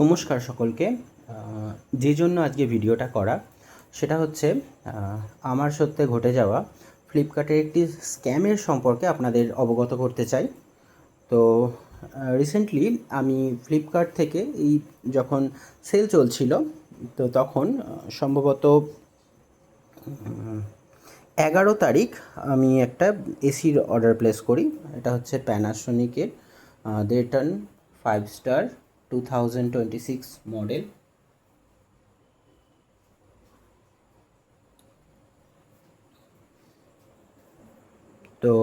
নমস্কার সকলকে। যে জন্য আজকে ভিডিওটা করা সেটা হচ্ছে আমার সত্যি ঘটে যাওয়া ফ্লিপকার্টের একটি স্ক্যামের সম্পর্কে আপনাদের অবগত করতে চাই। তো রিসেন্টলি আমি ফ্লিপকার্ট থেকে এই যখন সেল চলছিল, তো তখন সম্ভবত 11 তারিখ আমি একটা এসির অর্ডার প্লেস করি। এটা হচ্ছে প্যানাসোনিকের ডেটন 5 স্টার 2026 মডেল। তো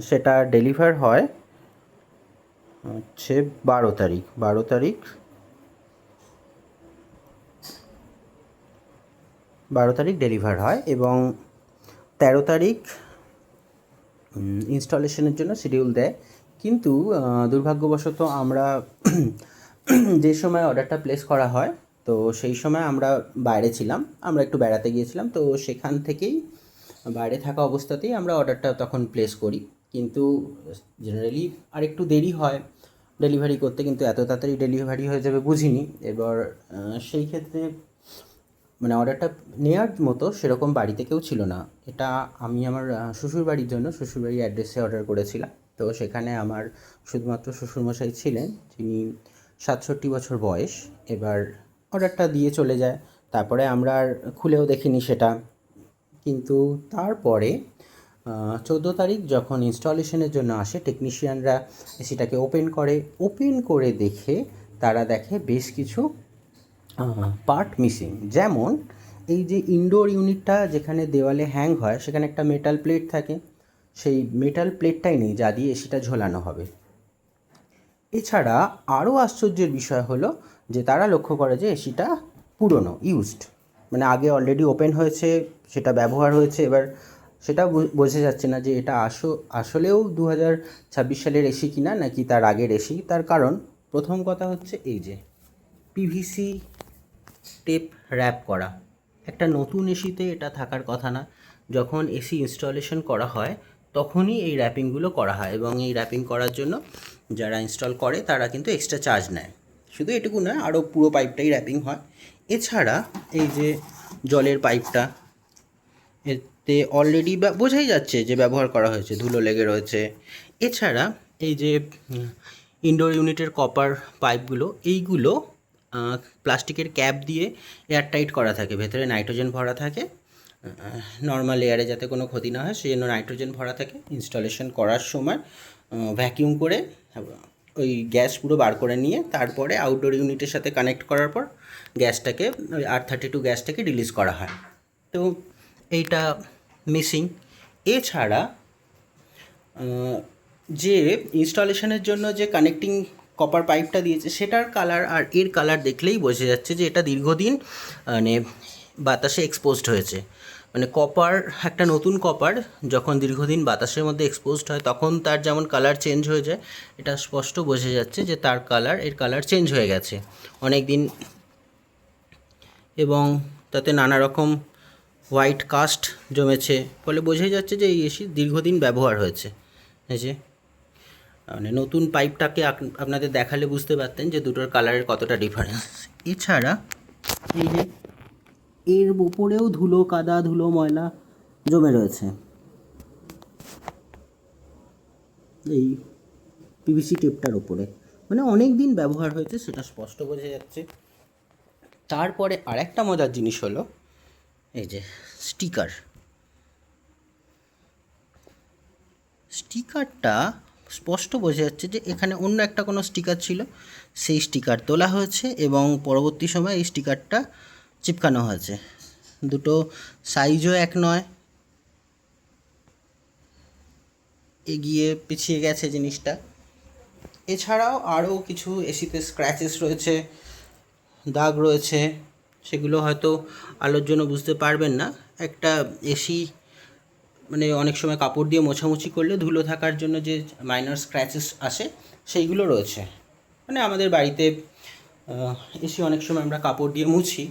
সেটা ডেলিভার হয় হচ্ছে 12 তারিখ। 12 তারিখ ডেলিভার হয় এবং 13 তারিখ ইনস্টলেশনের জন্য শিডিউল দেয়। কিন্তু দুর্ভাগ্যবশত আমরা যে সময় অর্ডারটা প্লেস করা হয়, তো সেই সময় আমরা বাইরে ছিলাম, আমরা একটু বেড়াতে গিয়েছিলাম। তো সেখান থেকেই বাইরে থাকা অবস্থাতেই আমরা অর্ডারটা তখন প্লেস করি। কিন্তু জেনারেলি আর একটু দেরি হয় ডেলিভারি করতে, কিন্তু এত তাড়াতাড়ি ডেলিভারি হয়ে যাবে বুঝিনি। এবার সেই ক্ষেত্রে মানে অর্ডারটা নেওয়ার মতো সেরকম বাড়িতে কেউ ছিল না। এটা আমি আমার শ্বশুরবাড়ির জন্য শ্বশুরবাড়ির অ্যাড্রেসে অর্ডার করেছিলাম। তো সেখানে আমার শুধুমাত্র শ্বশুরমশাই ছিলেন, যিনি 67 বছর বয়স। এবার অর্ডারটা দিয়ে চলে যায়, তারপরে আমরা আর খুলেও দেখিনি সেটা। কিন্তু তারপরে 14 তারিখ যখন ইনস্টলেশনের জন্য আসে টেকনিশিয়ানরা, সেটাকে ওপেন করে দেখে তারা দেখে বেশ কিছু পার্ট মিসিং। যেমন এই যে ইনডোর ইউনিটটা যেখানে দেওয়ালে হ্যাং হয়, সেখানে একটা মেটাল প্লেট থাকে, সেই মেটাল প্লেটটাই নেই যা দিয়ে এসিটা ঝোলানো হবে। এছাড়া আরও আশ্চর্যের বিষয় হলো যে তারা লক্ষ্য করে যে এসিটা পুরনো, ইউজড, মানে আগে অলরেডি ওপেন হয়েছে, সেটা ব্যবহার হয়েছে। এবার সেটা বোঝা যাচ্ছে না যে এটা আসলেও 2026 সালের এসি কিনা নাকি তার আগের এসি। তার কারণ প্রথম কথা হচ্ছে এই যে পিভিসি টেপ র্যাপ করা। একটা নতুন এসিতে এটা থাকার কথা না। যখন এসি ইনস্টলেশন করা হয় তখনই এই র্যাপিংগুলো করা হয়, এবং এই র্যাপিং করার জন্য যারা ইনস্টল করে তারা কিন্তু এক্সট্রা চার্জ নেয়। শুধু এটুকু নয়, আরও পুরো পাইপটাই র্যাপিং হয়। এছাড়া এই যে জলের পাইপটা, এতে অলরেডি বোঝাই যাচ্ছে যে ব্যবহার করা হয়েছে, ধুলো লেগে রয়েছে। এছাড়া এই যে ইনডোর ইউনিটের কপার পাইপগুলো, এইগুলো প্লাস্টিকের ক্যাপ দিয়ে এয়ারটাইট করা থাকে, ভেতরে নাইট্রোজেন ভরা থাকে। নর্মাল এয়ারে যাতে কোনো ক্ষতি না হয় সেই জন্য নাইট্রোজেন ভরা থাকে। ইনস্টলেশন করার সময় ভ্যাকিউম করে ওই গ্যাস পুরো বার করে নিয়ে তারপরে আউটডোর ইউনিটের সাথে কানেক্ট করার পর গ্যাসটাকে, ওই R32 গ্যাসটাকে রিলিজ করা হয়। তো এইটা মিসিং। এছাড়া যে ইনস্টলেশনের জন্য যে কানেক্টিং কপার পাইপটা দিয়েছে সেটার কালার আর এর কালার দেখলেই বোঝা যাচ্ছে যে এটা দীর্ঘদিন মানে বাতাসে এক্সপোজড হয়েছে। মানে কপার, একটা নতুন কপার যখন দীর্ঘদিন বাতাসের মধ্যে এক্সপোজড হয় তখন তার যেমন কালার চেঞ্জ হয়ে যায়, এটা স্পষ্ট বোঝা যাচ্ছে যে তার এর কালার চেঞ্জ হয়ে গেছে অনেক দিন, এবং তাতে নানা রকম হোয়াইট কাস্ট জমেছে। ফলে বোঝাই যাচ্ছে যে এই এসি দীর্ঘদিন ব্যবহার হয়েছে। এই যে মানে নতুন পাইপটাকে আপনাদের দেখালে বুঝতে পারতেন যে দুটোর কালারের কতটা ডিফারেন্স। এছাড়া এই যে এর ওপরেও ধুলো, কাদা, ধুলো, ময়লা জমে রয়েছে এই পিভিসি টেপটার ওপরে, মানে অনেক দিন ব্যবহার হয়েছে সেটা স্পষ্ট বোঝা যাচ্ছে। তারপরে আরেকটা মজার জিনিস হলো এই যে স্টিকারটা স্পষ্ট বোঝা যাচ্ছে যে এখানে অন্য একটা কোনো স্টিকার ছিল, সেই স্টিকার তোলা হয়েছে এবং পরবর্তী সময় এই স্টিকারটা চিপকানো হয়েছে। দুটো সাইজও এক নয়, এগিয়ে পিছিয়ে গেছে জিনিসটা। এছাড়াও আরও কিছু এসিতে স্ক্র্যাচেস রয়েছে, দাগ রয়েছে, সেগুলো হয়তো আলোর জন্য বুঝতে পারবেন না। একটা এসি মানে অনেক সময় কাপড় দিয়ে মোছামুছি করলে ধুলো থাকার জন্য যে মাইনর স্ক্র্যাচেস আসে সেইগুলো রয়েছে। মানে আমাদের বাড়িতে এসি অনেক সময় আমরা কাপড় দিয়ে মুছি,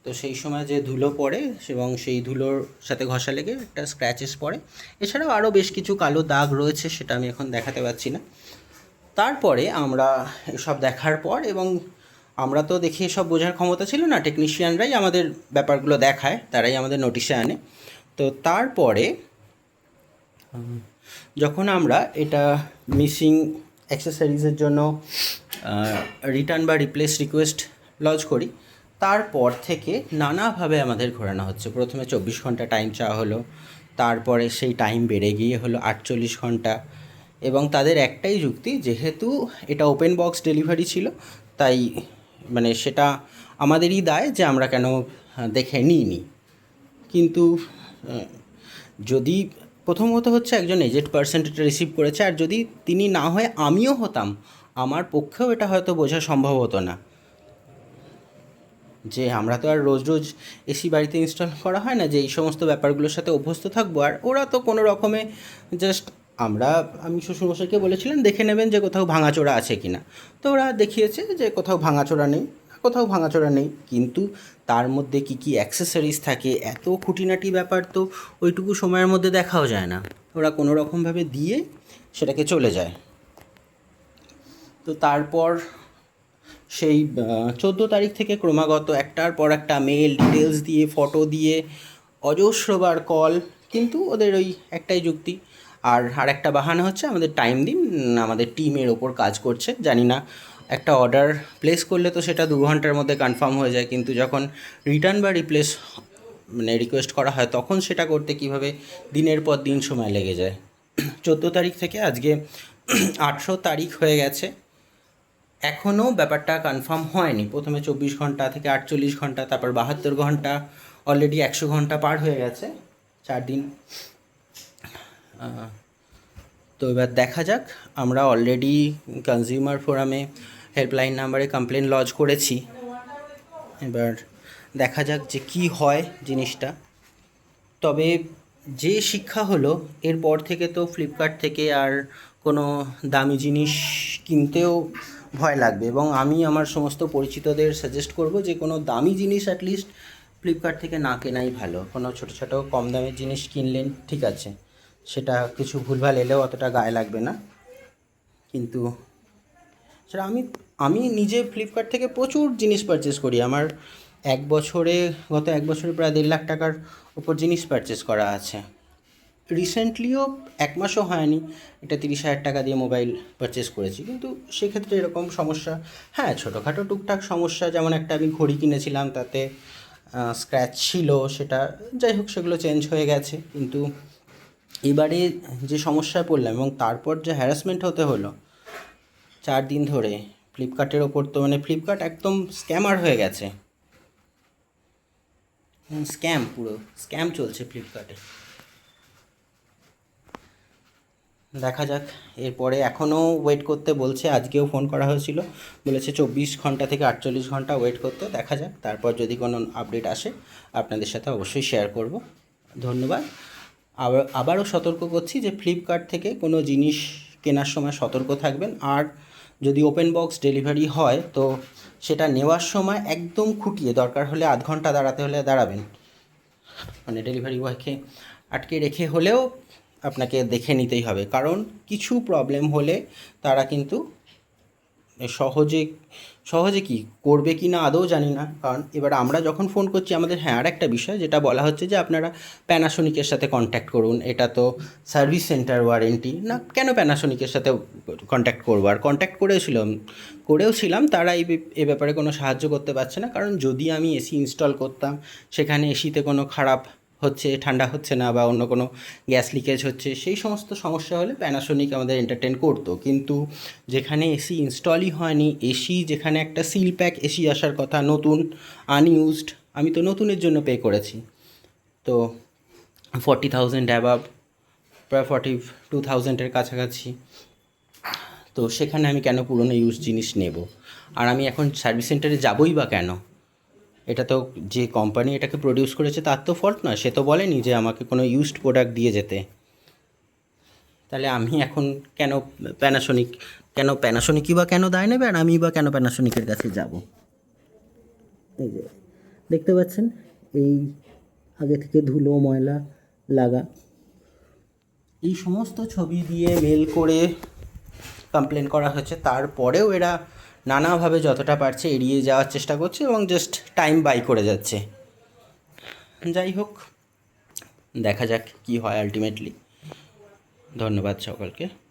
তো সেই সময় যে ধুলো পড়ে এবং সেই ধুলোর সাথে ঘষা লেগে একটা স্ক্র্যাচেস পড়ে। এছাড়াও আরও বেশ কিছু কালো দাগ রয়েছে, সেটা আমি এখন দেখাতে পারছি না। তারপরে আমরা এসব দেখার পর, এবং আমরা তো দেখি এসব বোঝার ক্ষমতা ছিল না, টেকনিশিয়ানরাই আমাদের ব্যাপারগুলো দেখায়, তারাই আমাদের নোটিশে আনে। তো তারপরে যখন আমরা এটা মিসিং অ্যাক্সেসরিজের জন্য রিটার্ন বা রিপ্লেস রিকোয়েস্ট লজ করি, তারপর থেকে নানাভাবে আমাদের ঘোরানো হচ্ছে। প্রথমে 24 ঘন্টা টাইম চাওয়া হলো, তারপরে সেই টাইম বেড়ে গিয়ে হলো 48 ঘন্টা, এবং তাদের একটাই যুক্তি, যেহেতু এটা ওপেন বক্স ডেলিভারি ছিল, তাই মানে সেটা আমাদেরই দায় যে আমরা কেন দেখে নিইনি। কিন্তু যদি প্রথমত হচ্ছে একজন এজেড পার্সন এটা রিসিভ করেছে, আর যদি তিনি না হয়ে আমিও হতাম, আমার পক্ষেও এটা হয়তো বোঝা সম্ভব হতো না, যে আমরা তো আর রোজ রোজ এসি বাড়িতে ইনস্টল করা হয় না যে এই সমস্ত ব্যাপারগুলোর সাথে অভ্যস্ত থাকবো। আর ওরা তো কোনো রকমে জাস্ট আমি শ্বশুরমশাইকে বলেছিলাম দেখে নেবেন যে কোথাও ভাঙাচোরা আছে কি না, তো ওরা দেখিয়েছে যে কোথাও ভাঙাচোরা নেই, কিন্তু তার মধ্যে কী কী অ্যাক্সেসরিজ থাকে, এত খুঁটিনাটি ব্যাপার তো ওইটুকু সময়ের মধ্যে দেখাও যায় না, ওরা কোনো রকমভাবে দিয়ে সেটাকে চলে যায়। তো তারপর সেই 14 তারিখ থেকে ক্রমাগত একটার পর একটা মেল ডিটেলস দিয়ে, ফটো দিয়ে, অজস্রবার কল, কিন্তু ওদের ওই একটাই যুক্তি। আর একটা বাহানা হচ্ছে আমাদের টাইম দিন, আমাদের টিমের ওপর কাজ করছে। জানি না, একটা অর্ডার প্লেস করলে তো সেটা 2 ঘন্টার মধ্যে কনফার্ম হয়ে যায়, কিন্তু যখন রিটার্ন বা রিপ্লেস মানে রিকোয়েস্ট করা হয় তখন সেটা করতে কীভাবে দিনের পর দিন সময় লেগে যায়। 14 তারিখ থেকে আজকে 18 তারিখ হয়ে গেছে, এখনও ব্যাপারটা কনফার্ম হয়নি। প্রথমে 24 ঘন্টা থেকে 48 ঘন্টা, তারপর 72 ঘন্টা, অলরেডি 100 ঘন্টা পার হয়ে গেছে, 4 দিন। তো এবার দেখা যাক, আমরা অলরেডি কনজিউমার ফোরামে হেল্পলাইন নাম্বারে কমপ্লেন লজ করেছি, এবার দেখা যাক যে কী হয় জিনিসটা। তবে যে শিক্ষা হলো, এরপর থেকে তো ফ্লিপকার্ট থেকে আর কোনো দামি জিনিস কিনতেও ভয় লাগবে, এবং আমি আমার সমস্ত পরিচিতদের সাজেস্ট করব যে কোনো দামি জিনিস অ্যাটলিস্ট ফ্লিপকার্ট থেকে না কেনাই ভালো। কোনো ছোটো ছোটো কম দামের জিনিস কিনলেন ঠিক আছে, সেটা কিছু ভুলভাল এলেও অতটা গায়ে লাগবে না, কিন্তু সেটা আমি নিজে ফ্লিপকার্ট থেকে প্রচুর জিনিস পারচেস করি। আমার গত এক বছরে প্রায় 1.5 লাখ টাকার উপর জিনিস পারচেস করা আছে। রিসেন্টলিও 1 মাসও হয়নি এটা 30,000 টাকা দিয়ে মোবাইল পারচেস করেছি, কিন্তু সেক্ষেত্রে এরকম সমস্যা, হ্যাঁ ছোটোখাটো টুকটাক সমস্যা, যেমন একটা আমি ঘড়ি কিনেছিলাম তাতে স্ক্র্যাচ ছিল, সেটা যাই হোক সেগুলো চেঞ্জ হয়ে গেছে। কিন্তু এবারে যে সমস্যায় পড়লাম, এবং তারপর যে হ্যারাসমেন্ট হতে হলো 4 দিন ধরে ফ্লিপকার্টের ওপর, তো মানে ফ্লিপকার্ট একদম স্ক্যামার হয়ে গেছে, পুরো স্ক্যাম চলছে ফ্লিপকার্টে। দেখা যাক এরপরে, এখনও ওয়েট করতে বলছে, আজকেও ফোন করা হয়েছিল, বলেছে 24 ঘন্টা থেকে 48 ঘন্টা ওয়েট করতে। দেখা যাক, তারপর যদি কোনো আপডেট আসে আপনাদের সাথে অবশ্যই শেয়ার করব। ধন্যবাদ। আবারও সতর্ক করছি যে ফ্লিপকার্ট থেকে কোনো জিনিস কেনার সময় সতর্ক থাকবেন, আর যদি ওপেন বক্স ডেলিভারি হয় তো সেটা নেওয়ার সময় একদম খুঁটিয়ে, দরকার হলে আধ ঘন্টা দাঁড়াতে হলে দাঁড়াবেন, মানে ডেলিভারি বয়কে আটকে রেখে হলেও আপনাকে দেখে নিতেই হবে, কারণ কিছু প্রবলেম হলে তারা কিন্তু সহজে কি করবে কি না আদৌ জানি না। কারণ এবার আমরা যখন ফোন করছি আমাদের, হ্যাঁ আর একটা বিষয় যেটা বলা হচ্ছে যে আপনারা প্যানাসোনিকের সাথে কন্ট্যাক্ট করুন, এটা তো সার্ভিস সেন্টার ওয়ারেন্টি না, কেন প্যানাসোনিকের সাথে কন্ট্যাক্ট করবো? আর কন্ট্যাক্ট করেওছিলাম, তারা এই ব্যাপারে কোনো সাহায্য করতে পারছে না। কারণ যদি আমি এসি ইনস্টল করতাম, সেখানে এসিতে কোনো খারাপ হচ্ছে, ঠান্ডা হচ্ছে না, বা অন্য কোনো গ্যাস লিকেজ হচ্ছে, সেই সমস্ত সমস্যা হলে প্যানাসোনিক আমাদের এন্টারটেন করতো। কিন্তু যেখানে এসি ইনস্টলই হয়নি, যেখানে একটা সিল প্যাক এসি আসার কথা, নতুন আনইউজড, আমি তো নতুনের জন্য পে করেছি, তো 40,000 অ্যাবাভ, প্রায় 42,000-এর কাছাকাছি, তো সেখানে আমি কেন পুরনো ইউজ জিনিস নেব? আর আমি এখন সার্ভিস সেন্টারে যাবই বা কেন? এটা তো যে কোম্পানি এটাকে প্রডিউস করেছে তার তো ফল্ট নয়, সে তো বলেনি যে আমাকে কোনো ইউজড প্রোডাক্ট দিয়ে যেতে। তাহলে আমি এখন প্যানাসোনিকই বা কেন দায় নেবে, আর আমি বা কেন প্যানাসোনিকের কাছে যাব? এই যে দেখতে পাচ্ছেন, এই আগে থেকে ধুলো ময়লা লাগা, এই সমস্ত ছবি দিয়ে মেল করে কমপ্লেন করা হয়েছে, তারপরেও এরা নানাভাবে যতটা পারছে এড়িয়ে যাওয়ার চেষ্টা করছে এবং জাস্ট টাইম বাই করে যাচ্ছে। যাই হোক, দেখা যাক কী হয় আলটিমেটলি। ধন্যবাদ সকলকে।